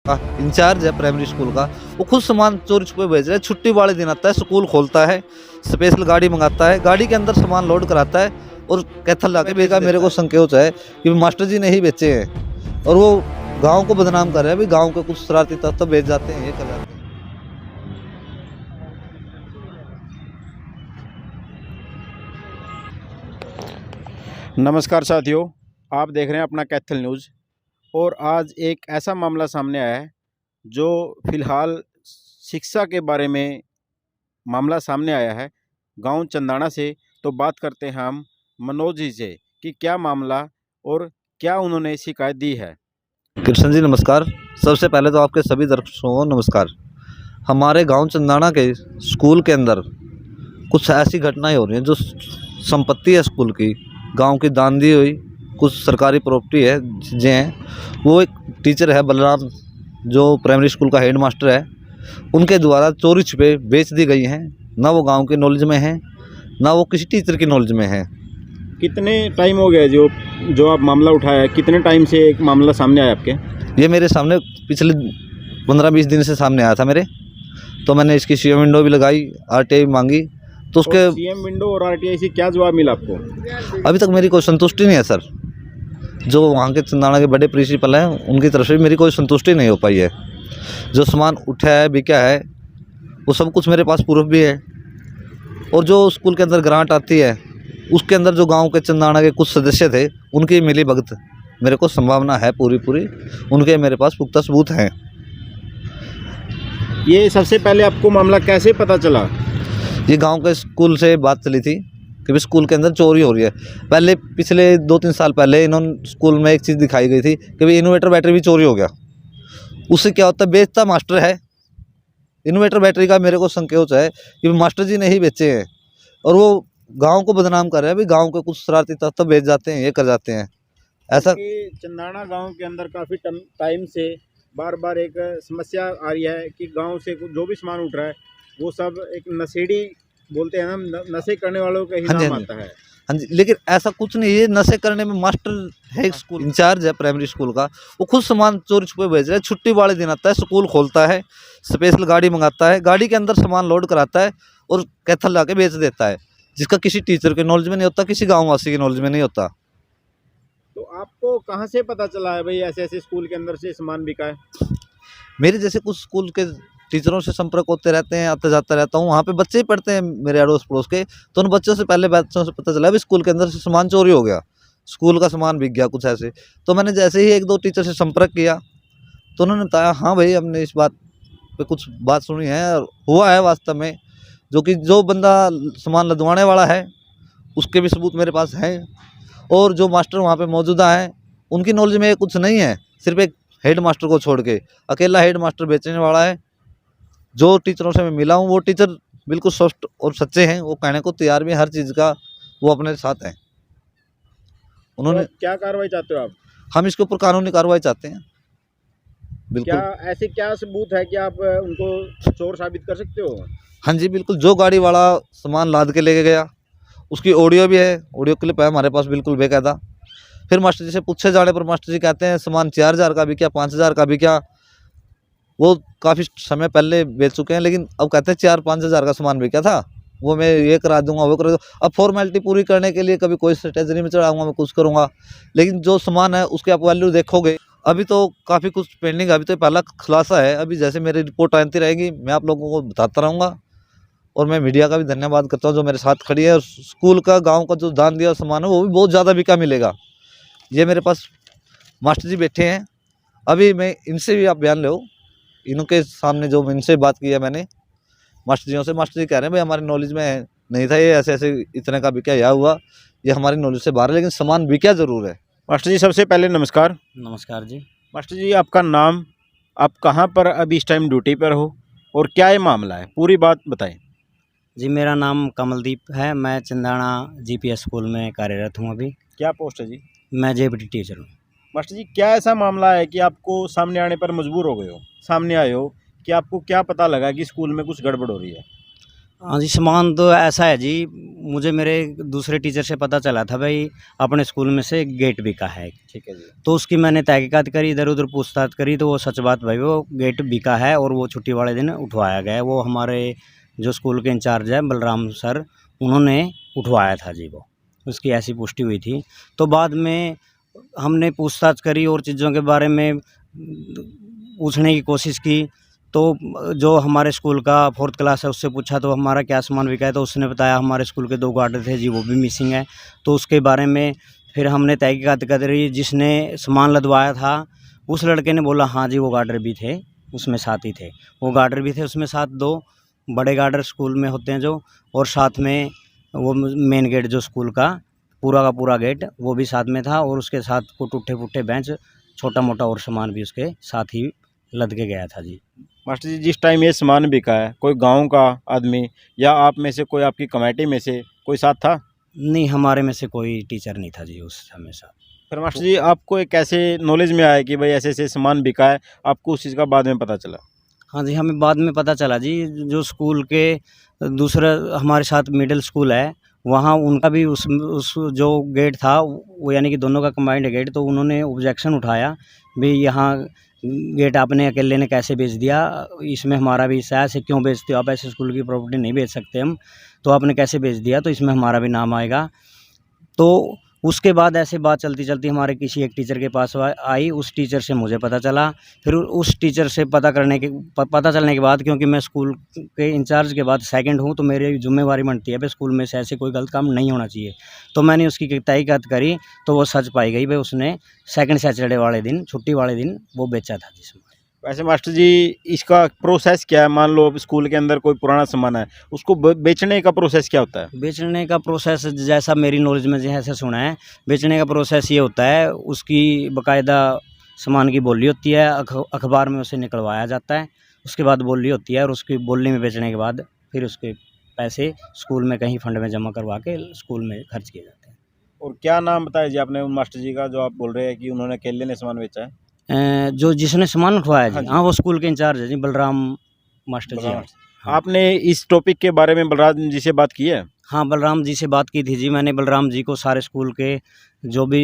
का इंचार्ज है primary school का, वो खुद सामान चोरी छुपे भेज रहे हैं। छुट्टी वाले दिन आता है, स्कूल खोलता है, स्पेशल गाड़ी मंगाता है, गाड़ी के अंदर सामान लोड कराता है और कैथल लाके बेचा। मेरे को संकेत है कि मास्टर जी ने ही बेचे हैं और वो गांव को बदनाम कर रहे हैं। अभी गांव के कुछ शरारती तत्व बेच जाते हैं, ये कर जाते हैं। नमस्कार साथियों, आप देख रहे हैं अपना कैथल न्यूज़। और आज एक ऐसा मामला सामने आया है जो फ़िलहाल शिक्षा के बारे में मामला सामने आया है गांव चंदाना से। तो बात करते हैं हम मनोज जी से कि क्या मामला और क्या उन्होंने शिकायत दी है। कृष्ण जी नमस्कार। सबसे पहले तो आपके सभी दर्शकों को नमस्कार। हमारे गांव चंदाना के स्कूल के अंदर कुछ ऐसी घटनाएं हो रही हैं जो संपत्ति है स्कूल की, गांव की दान दी हुई कुछ सरकारी प्रॉपर्टी है जे हैं। वो एक टीचर है बलराम, जो प्राइमरी स्कूल का हेड मास्टर है, उनके द्वारा चोरी छुपे बेच दी गई हैं। ना वो गांव के नॉलेज में है, ना वो किसी टीचर की नॉलेज में है। कितने टाइम हो गया जो आप मामला उठाया है? कितने टाइम से एक मामला सामने आया आपके? ये मेरे सामने पिछले 15-20 दिन से सामने आया था मेरे। तो मैंने इसकी सीएम विंडो भी लगाई, आरटीआई मांगी, तो उसके सीएम विंडो और आरटीआई से क्या जवाब मिला आपको? अभी तक मेरी कोई संतुष्टि नहीं है सर। जो वहाँ के चंदाना के बड़े प्रिंसिपल हैं उनकी तरफ से मेरी कोई संतुष्टि नहीं हो पाई है। जो सामान उठा है बिका है वो सब कुछ मेरे पास प्रूफ भी है। और जो स्कूल के अंदर ग्रांट आती है उसके अंदर जो गांव के चंदाना के कुछ सदस्य थे उनकी मिली भगत मेरे को संभावना है पूरी उनके मेरे पास पुख्ता सबूत हैं। ये सबसे पहले आपको मामला कैसे पता चला? ये गांव के स्कूल से बात चली थी कि भी स्कूल के अंदर चोरी हो रही है। पहले पिछले 2-3 साल पहले इन्होंने स्कूल में एक चीज़ दिखाई गई थी कि भाई इन्वर्टर बैटरी भी चोरी हो गया। उससे क्या होता है, बेचता मास्टर है। इन्वर्टर बैटरी का मेरे को संकेत है कि मास्टर जी ने ही बेचे हैं और वो गांव को बदनाम कर रहे हैं। अभी गांव के कुछ शरारती तत्व बेच जाते हैं, ये कर जाते हैं ऐसा। चंदाना गांव के अंदर काफ़ी टाइम से बार बार एक समस्या आ रही है कि गांव से जो भी सामान उठ रहा है वो सब एक नशेड़ी बोलते हैं ना, नशे करने वालों का ही नाम आता है। हाँ जी, लेकिन ऐसा कुछ नहीं है। नशे करने में मास्टर है, स्कूल इंचार्ज है प्राइमरी स्कूल का, वो खुद सामान चोरी छुपे भेज रहे हैं। छुट्टी वाले दिन आता है, स्कूल खोलता है, स्पेशल गाड़ी मंगाता है, गाड़ी के अंदर सामान लोड कराता है और कैथल लाके बेच देता है, जिसका किसी टीचर के नॉलेज में नहीं होता, किसी गाँव वासी के नॉलेज में नहीं होता। तो आपको कहाँ से पता चला है भाई ऐसे ऐसे स्कूल के अंदर से सामान बिका है? मेरे जैसे कुछ स्कूल के टीचरों से संपर्क होते रहते हैं, आते जाता रहता हूँ। वहाँ पे बच्चे ही पढ़ते हैं मेरे अड़ोस पड़ोस के, तो उन बच्चों से पता चला भी स्कूल के अंदर से सामान चोरी हो गया, स्कूल का सामान बिक गया कुछ ऐसे। तो मैंने जैसे ही 1-2 टीचर से संपर्क किया तो उन्होंने बताया हाँ भाई हमने इस बात पे कुछ बात सुनी है, हुआ है वास्तव में। जो बंदा सामान लदवाने वाला है उसके भी सबूत मेरे पास हैं। और जो मास्टर वहाँ पे मौजूदा हैं उनकी नॉलेज में कुछ नहीं है, सिर्फ एक हेड मास्टर को छोड़ के अकेला हेड मास्टर बेचने वाला है। जो टीचरों से मैं मिला हूँ वो टीचर बिल्कुल स्वस्थ और सच्चे हैं, वो कहने को तैयार भी, हर चीज़ का वो अपने साथ हैं। उन्होंने तो क्या कार्रवाई चाहते हो आप? हम इसके ऊपर कानूनी कार्रवाई चाहते हैं बिल्कुल। क्या ऐसे क्या सबूत है कि आप उनको चोर साबित कर सकते हो? हाँ जी बिल्कुल। जो गाड़ी वाला सामान लाद के लेके गया उसकी ऑडियो भी है, ऑडियो क्लिप है हमारे पास बिल्कुल बेकायदा। फिर मास्टर जी से पूछे जाने पर मास्टर जी कहते हैं सामान 4000 का भी क्या, 5000 का भी क्या। वो काफ़ी समय पहले बेच चुके हैं, लेकिन अब कहते हैं 4-5 हज़ार का सामान बिका था, वो मैं ये करा दूंगा वो करा दूंगा। अब फॉर्मेलिटी पूरी करने के लिए कभी कोई स्ट्रेटजी में चढ़ाऊंगा, मैं कुछ करूंगा, लेकिन जो सामान है उसके आप वैल्यू देखोगे। अभी तो काफ़ी कुछ पेंडिंग है, अभी तो पहला खुलासा है। अभी जैसे मेरी रिपोर्ट आती रहेगी मैं आप लोगों को बताता रहूँगा। और मैं मीडिया का भी धन्यवाद करता हूँ जो मेरे साथ खड़ी है। और स्कूल का, गाँव का जो दान दिया सामान है वो भी बहुत ज़्यादा बिका मिलेगा। ये मेरे पास मास्टर जी बैठे हैं, अभी मैं इनसे भी आप बयान लो। इनके सामने जो इनसे बात की है मैंने मास्टर जियों से, मास्टर जी कह रहे हैं भाई हमारे नॉलेज में नहीं था, ये ऐसे ऐसे इतने का बिका या हुआ, ये हमारी नॉलेज से बाहर है, लेकिन सामान बिका जरूर है। मास्टर जी सबसे पहले नमस्कार। नमस्कार जी। मास्टर जी आपका नाम, आप कहाँ पर अभी इस टाइम ड्यूटी पर हो और क्या ये मामला है, पूरी बात बताएं। जी मेरा नाम कमलदीप है, मैं चंदाना जीपीएस स्कूल में कार्यरत हूँ अभी। क्या पोस्ट है जी? मैं जेपीटी टीचर हूँ। मास्टर जी क्या ऐसा मामला है कि आपको सामने आने पर मजबूर हो गए हो, सामने आए हो, कि आपको क्या पता लगा कि स्कूल में कुछ गड़बड़ हो रही है? हाँ जी, सामान तो ऐसा है जी, मुझे मेरे दूसरे टीचर से पता चला था भाई अपने स्कूल में से गेट बिका है। ठीक है जी। तो उसकी मैंने तहकीकात करी, इधर-उधर पूछताछ करी, तो वो सच बात भाई वो गेट बिका है और वो छुट्टी वाले दिन उठवाया गया है। वो हमारे जो स्कूल के इंचार्ज हैं बलराम सर, उन्होंने उठवाया था जी वो, उसकी ऐसी पुष्टि हुई थी। तो बाद में हमने पूछताछ करी और चीज़ों के बारे में पूछने की कोशिश की, तो जो हमारे स्कूल का 4th क्लास है उससे पूछा तो हमारा क्या सामान बिका है, तो उसने बताया हमारे स्कूल के 2 गार्ड थे जी, वो भी मिसिंग है। तो उसके बारे में फिर हमने तहकीकात करी, जिसने सामान लदवाया था उस लड़के ने बोला हाँ जी वो गार्डर भी थे, उसमें साथ ही थे। वो गार्डर भी थे उसमें साथ, 2 बड़े गार्डर स्कूल में होते हैं जो, और साथ में वो मेन गेट जो स्कूल का पूरा गेट वो भी साथ में था, और उसके साथ को टूटे-फूटे बेंच, छोटा-मोटा और सामान भी उसके साथ ही लद के गया था जी। मास्टर जी, जिस टाइम ये सामान बिका है, कोई गांव का आदमी या आप में से कोई, आपकी कमेटी में से कोई साथ था? नहीं, हमारे में से कोई टीचर नहीं था जी उस समय साथ। फिर मास्टर जी, आपको एक कैसे नॉलेज में आया कि भाई ऐसे-ऐसे सामान बिका है, आपको उस चीज़ का बाद में पता चला? हाँ जी, हमें बाद में पता चला जी, जो स्कूल के दूसरा हमारे साथ मिडिल स्कूल है, वहाँ उनका भी उस जो गेट था वो यानी कि दोनों का कंबाइंड गेट, तो उन्होंने ऑब्जेक्शन उठाया, भई यहाँ गेट आपने अकेले ने कैसे बेच दिया? इसमें हमारा भी हिस्सा है, ऐसे क्यों बेचते हो आप? ऐसे स्कूल की प्रॉपर्टी नहीं बेच सकते हम, तो आपने कैसे बेच दिया? तो इसमें हमारा भी नाम आएगा। तो उसके बाद ऐसे बात चलती-चलती हमारे किसी एक टीचर के पास आई, उस टीचर से मुझे पता चला। फिर उस टीचर से पता चलने के बाद, क्योंकि मैं स्कूल के इंचार्ज के बाद सेकंड हूँ, तो मेरी ज़िम्मेवारी बनती है भई स्कूल में से ऐसे कोई गलत काम नहीं होना चाहिए। तो मैंने उसकी तहकीकात करी, तो वो सच पाई गई भई उसने सेकंड सैटरडे वाले दिन, छुट्टी वाले दिन वो बेचा था जी सामान। वैसे मास्टर जी, इसका प्रोसेस क्या है? मान लो स्कूल के अंदर कोई पुराना सामान है, उसको बेचने का प्रोसेस क्या होता है? बेचने का प्रोसेस जैसा मेरी नॉलेज में जैसे सुना है, बेचने का प्रोसेस ये होता है, उसकी बाकायदा सामान की बोली होती है, अखबार में उसे निकलवाया जाता है, उसके बाद बोली होती है, और उसकी बोली में बेचने के बाद फिर उसके पैसे स्कूल में कहीं फंड में जमा करवा के स्कूल में खर्च किए जाते हैं। और क्या नाम बताया जी आपने उन मास्टर जी का, जो आप बोल रहे हैं कि उन्होंने अकेले ने सामान बेचा है? जो जिसने सामान उठवाया हाँ जी, जी। हाँ वो स्कूल के इंचार्ज है जी, बलराम मास्टर जी बलराम हैं। हाँ। आपने इस टॉपिक के बारे में बलराम जी से बात की है? हाँ, बलराम जी से बात की थी जी मैंने। बलराम जी को सारे स्कूल के जो भी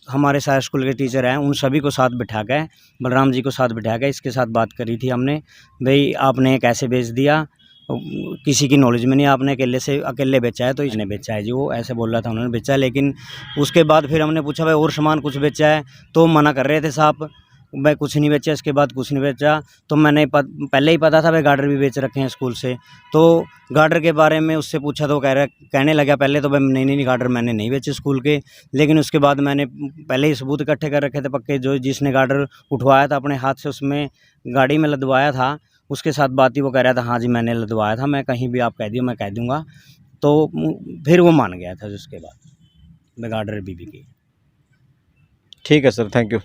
हमारे सारे स्कूल के टीचर हैं, उन सभी को साथ बिठा के, बलराम जी को साथ बिठा के इसके साथ बात करी थी हमने, भई आपने कैसे बेच दिया? किसी की नॉलेज में नहीं, आपने अकेले बेचा है, तो इसने बेचा है जी, वो ऐसे बोल रहा था उन्होंने बेचा है। लेकिन उसके बाद फिर हमने पूछा भाई और सामान कुछ बेचा है? तो मना कर रहे थे साहब, मैं कुछ नहीं बेचा, इसके बाद कुछ नहीं बेचा। तो मैंने पहले ही पता था भाई गार्डर भी बेच रखे हैं स्कूल से, तो गार्डर के बारे में उससे पूछा तो कहने लगा पहले तो भाई नहीं गार्डर मैंने नहीं बेचे स्कूल के। लेकिन उसके बाद मैंने पहले ही सबूत इकट्ठे कर रखे थे पक्के, जो जिसने गार्डर उठवाया था अपने हाथ से, उसमें गाड़ी में लदवाया था, उसके साथ बात ही वो कह रहा था हाँ जी मैंने लदवाया था, मैं कहीं भी आप कह दियो मैं कह दूँगा। तो फिर वो मान गया था उसके बाद, मैं गार्डर भी बिकी। ठीक है सर, थैंक यू।